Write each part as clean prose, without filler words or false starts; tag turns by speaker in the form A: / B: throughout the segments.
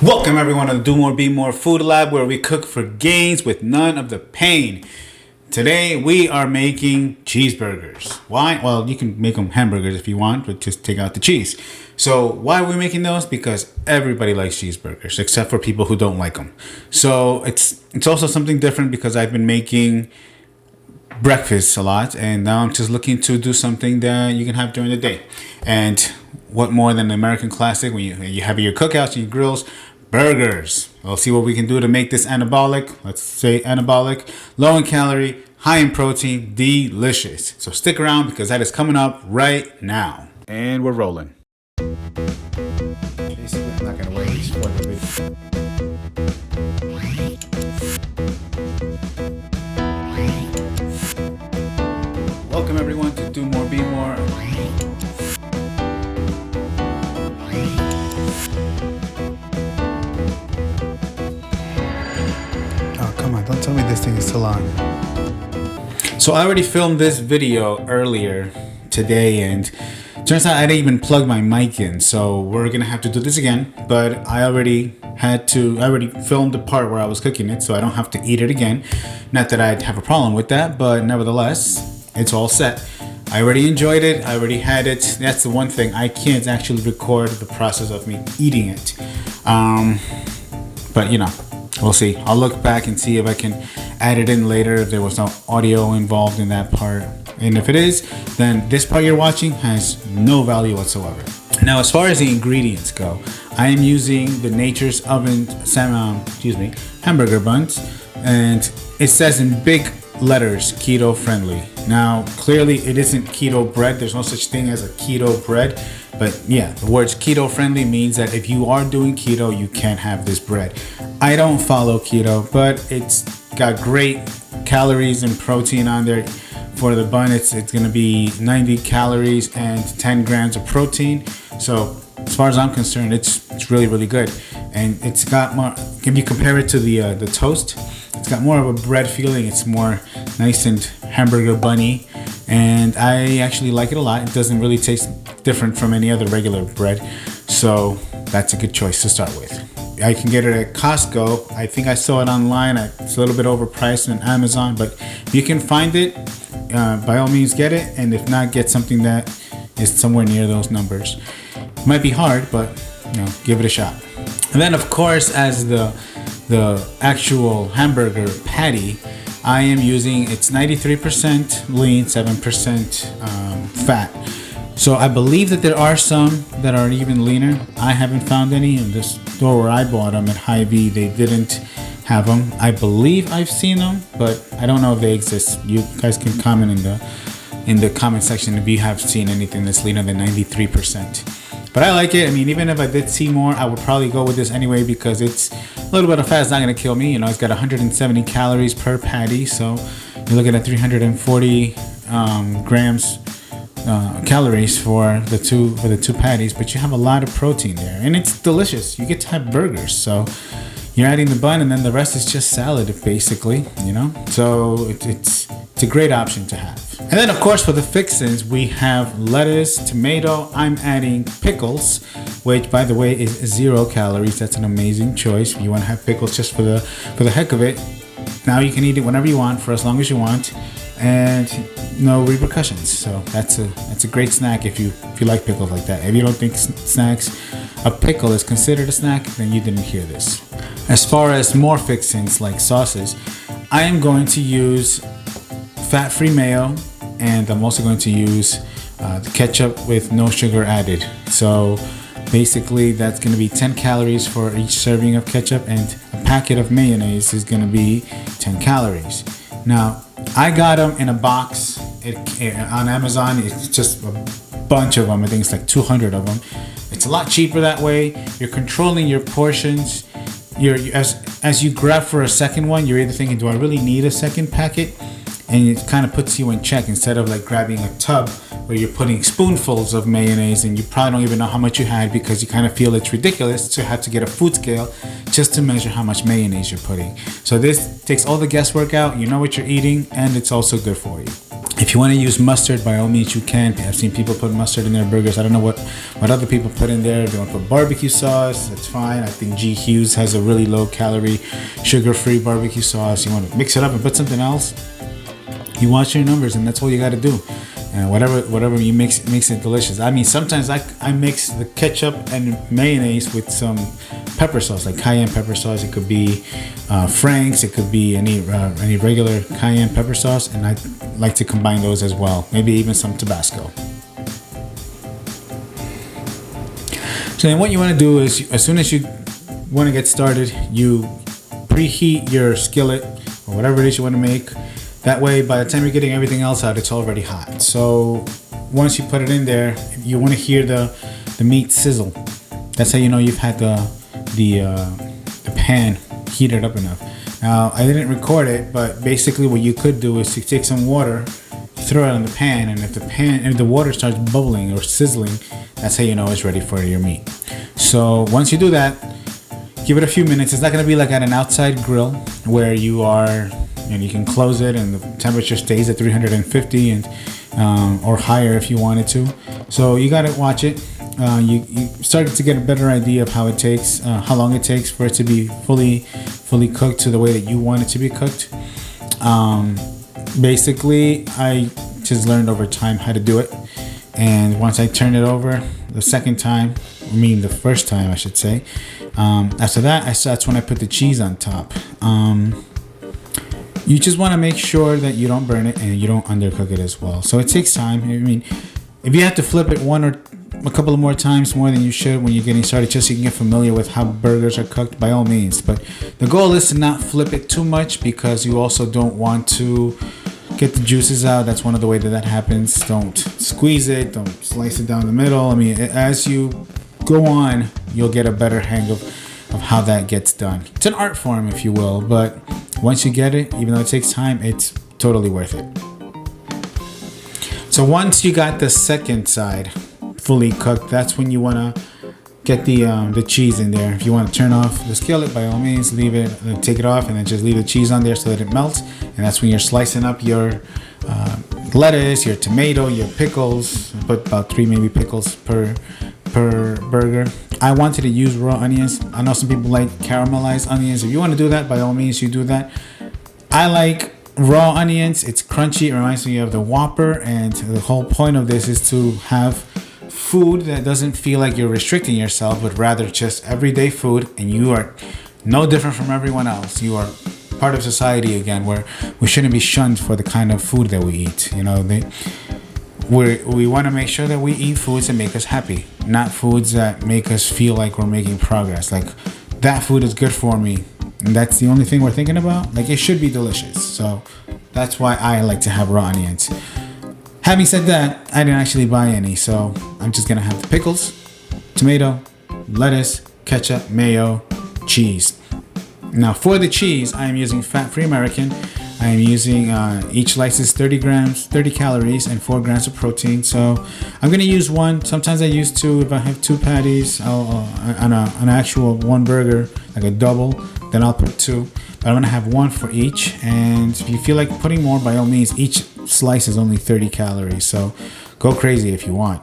A: Welcome everyone to the Do More Be More Food Lab, where we cook for gains with none of the pain. Today we are making cheeseburgers. Why? Well, you can make them hamburgers if you want, but just take out the cheese. So why are we making those? Because everybody likes cheeseburgers, except for people who don't like them. So it's also something different because I've been making breakfast a lot, and now I'm just looking to do something that you can have during the day. And what more than an American classic when you have your cookouts and your grills? Burgers. We'll see what we can do to make this anabolic. Let's say anabolic, low in calorie, high in protein, delicious. So stick around because that is coming up right now. And we're rolling. Basically, I'm not gonna wait for the video. Welcome everyone to Do More Be More. Oh, come on, don't tell me this thing is still on. So I already filmed this video earlier today, and turns out I didn't even plug my mic in, so we're gonna have to do this again. But I already filmed the part where I was cooking it, so I don't have to eat it again. Not that I'd have a problem with that, but nevertheless, it's all set. I already enjoyed it. I already had it. That's the one thing. I can't actually record the process of me eating it. But you know, we'll see. I'll look back and see if I can add it in later if there was no audio involved in that part. And if it is, then this part you're watching has no value whatsoever. Now, as far as the ingredients go, I am using the Nature's Oven hamburger buns, and it says in big letters keto friendly. Now clearly it isn't keto bread. There's no such thing as a keto bread, but yeah, the words keto friendly means that if you are doing keto, you can't have this bread. I don't follow keto, but it's got great calories and protein on there. For the bun, it's gonna be 90 calories and 10 grams of protein. So as far as I'm concerned, it's really good. And it's got more, if you compare it to the toast, it's got more of a bread feeling. It's more nice and hamburger bunny, and I actually like it a lot. It doesn't really taste different from any other regular bread, so that's a good choice to start with. I can get it at Costco. I think I saw it online. It's a little bit overpriced on Amazon, but if you can find it, by all means get it, and if not, get something that is somewhere near those numbers. It might be hard, but you know, give it a shot. And then of course, as the actual hamburger patty, I am using, it's 93% lean, 7% fat. So I believe that there are some that are even leaner. I haven't found any. In the store where I bought them at Hy-Vee, they didn't have them. I believe I've seen them, but I don't know if they exist. You guys can comment in the comment section if you have seen anything that's leaner than 93%. But I like it. I mean, even if I did see more, I would probably go with this anyway because it's a little bit of fat is not going to kill me. You know, it's got 170 calories per patty, so you're looking at 340 grams calories for the two patties. But you have a lot of protein there, and it's delicious. You get to have burgers, so you're adding the bun, and then the rest is just salad, basically. You know, so it's a great option to have. And then of course for the fixins, we have lettuce, tomato. I'm adding pickles, which by the way is 0 calories. That's an amazing choice. If you want to have pickles just for the heck of it, now you can eat it whenever you want for as long as you want, and no repercussions. So that's a great snack if you like pickles like that. If you don't think a pickle is considered a snack, then you didn't hear this. As far as more fixins like sauces, I am going to use fat-free mayo, and I'm also going to use the ketchup with no sugar added. So basically that's going to be 10 calories for each serving of ketchup, and a packet of mayonnaise is going to be 10 calories. Now I got them in a box on Amazon. It's just a bunch of them. I think it's like 200 of them. It's a lot cheaper that way. You're controlling your portions. As you grab for a second one, you're either thinking, do I really need a second packet? And it kind of puts you in check instead of like grabbing a tub where you're putting spoonfuls of mayonnaise and you probably don't even know how much you had because you kind of feel it's ridiculous to have to get a food scale just to measure how much mayonnaise you're putting. So this takes all the guesswork out. You know what you're eating, and it's also good for you. If you want to use mustard, by all means you can. I've seen people put mustard in their burgers. I don't know what other people put in there. If you want to put barbecue sauce, that's fine. I think G. Hughes has a really low calorie, sugar-free barbecue sauce. You want to mix it up and put something else, you watch your numbers, and that's all you got to do. And whatever you mix makes it delicious. I mean, sometimes I mix the ketchup and mayonnaise with some pepper sauce, like cayenne pepper sauce. It could be Frank's, it could be any regular cayenne pepper sauce, and I like to combine those as well. Maybe even some Tabasco. So then what you want to do is, as soon as you want to get started, you preheat your skillet or whatever it is you want to make. That way, by the time you're getting everything else out, it's already hot. So once you put it in there, you want to hear the meat sizzle. That's how you know you've had the pan heated up enough. Now, I didn't record it, but basically what you could do is to take some water, throw it in the pan, and if the water starts bubbling or sizzling, that's how you know it's ready for your meat. So once you do that, give it a few minutes. It's not going to be like at an outside grill where you are, and you can close it and the temperature stays at 350 and or higher if you wanted to. So you got to watch it. You started to get a better idea of how long it takes for it to be fully cooked to the way that you want it to be cooked. Basically, I just learned over time how to do it. And once I turned it over the first time I should say, after that, that's when I put the cheese on top. You just want to make sure that you don't burn it and you don't undercook it as well. So it takes time. I mean, if you have to flip it one or a couple of more times more than you should when you're getting started, just so you can get familiar with how burgers are cooked, by all means. But the goal is to not flip it too much, because you also don't want to get the juices out. That's one of the ways that happens. Don't squeeze it. Don't slice it down the middle. I mean, as you go on, you'll get a better hang of how that gets done. It's an art form, if you will, but once you get it, even though it takes time, it's totally worth it. So once you got the second side fully cooked, that's when you want to get the cheese in there. If you want to turn off the skillet, by all means, leave it, take it off, and then just leave the cheese on there so that it melts. And that's when you're slicing up your lettuce, your tomato, your pickles. Put about 3 maybe pickles per burger. I wanted to use raw onions. I know some people like caramelized onions. If you want to do that, by all means, you do that. I like raw onions. It's crunchy. It reminds me of the Whopper. And the whole point of this is to have food that doesn't feel like you're restricting yourself, but rather just everyday food. And you are no different from everyone else. You are part of society again, where we shouldn't be shunned for the kind of food that we eat. You know, we want to make sure that we eat foods that make us happy, not foods that make us feel like we're making progress. Like, that food is good for me, and that's the only thing we're thinking about. Like, it should be delicious. So that's why I like to have raw onions. Having said that, I didn't actually buy any, so I'm just gonna have the pickles, tomato, lettuce, ketchup, mayo, cheese. Now for the cheese, I am using fat-free American. I am using each slice is 30 calories, and 4 grams of protein. So I'm gonna use one. Sometimes I use 2. If I have 2 patties, on an actual one burger, like a double, then I'll put 2. But I'm gonna have 1 for each. And if you feel like putting more, by all means, each slice is only 30 calories. So go crazy if you want.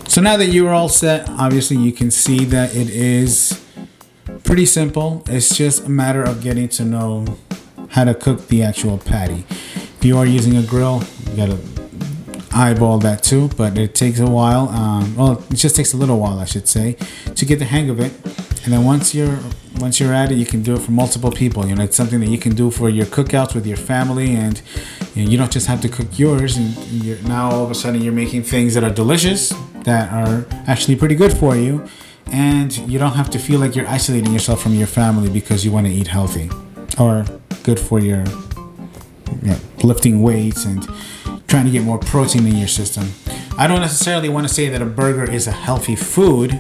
A: So now that you're all set, obviously you can see that it is pretty simple. It's just a matter of getting to know how to cook the actual patty. If you are using a grill, you gotta eyeball that too, but it takes a while. It just takes a little while, I should say, to get the hang of it. And then once you're at it, you can do it for multiple people. You know, it's something that you can do for your cookouts with your family, and you don't just have to cook yours. And now all of a sudden you're making things that are delicious, that are actually pretty good for you, and you don't have to feel like you're isolating yourself from your family because you want to eat healthy or good for your lifting weights and trying to get more protein in your system. I don't necessarily want to say that a burger is a healthy food,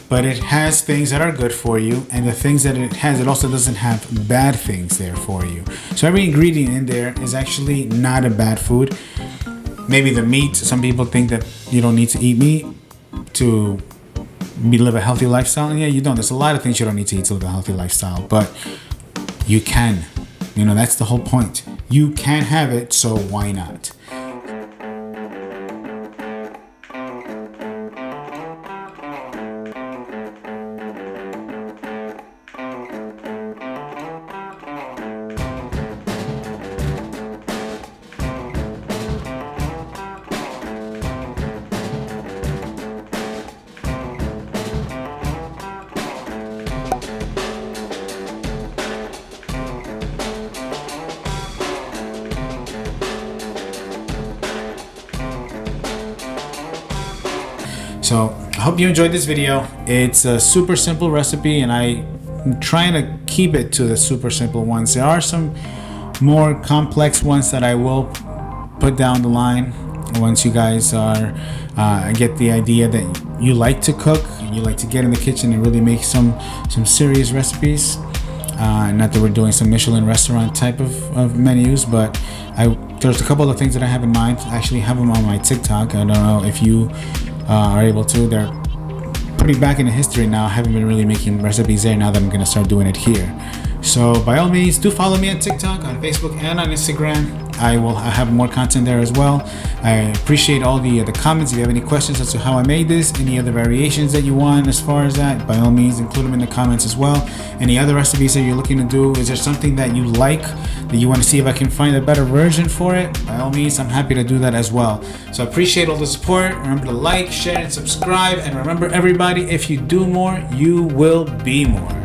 A: but it has things that are good for you, and the things that it has, it also doesn't have bad things there for you. So every ingredient in there is actually not a bad food. Maybe the meat, some people think that you don't need to eat meat to live a healthy lifestyle. And yeah, you don't. There's a lot of things you don't need to eat to live a healthy lifestyle, but you can. You know, that's the whole point. You can have it, so why not? So I hope you enjoyed this video. It's a super simple recipe, and I'm trying to keep it to the super simple ones. There are some more complex ones that I will put down the line once you guys are get the idea that you like to cook and you like to get in the kitchen and really make some serious recipes. Not that we're doing some Michelin restaurant type of menus, but there's a couple of things that I have in mind. I actually have them on my TikTok. I don't know if you are able to. They're pretty back in the history now. I haven't been really making recipes there now that I'm going to start doing it here. So by all means, do follow me on TikTok, on Facebook, and on Instagram. I have more content there as well. I appreciate all the comments. If you have any questions as to how I made this, any other variations that you want as far as that, by all means, include them in the comments as well. Any other recipes that you're looking to do, is there something that you like that you want to see if I can find a better version for it? By all means, I'm happy to do that as well. So I appreciate all the support. Remember to like, share, and subscribe. And remember, everybody, if you do more, you will be more.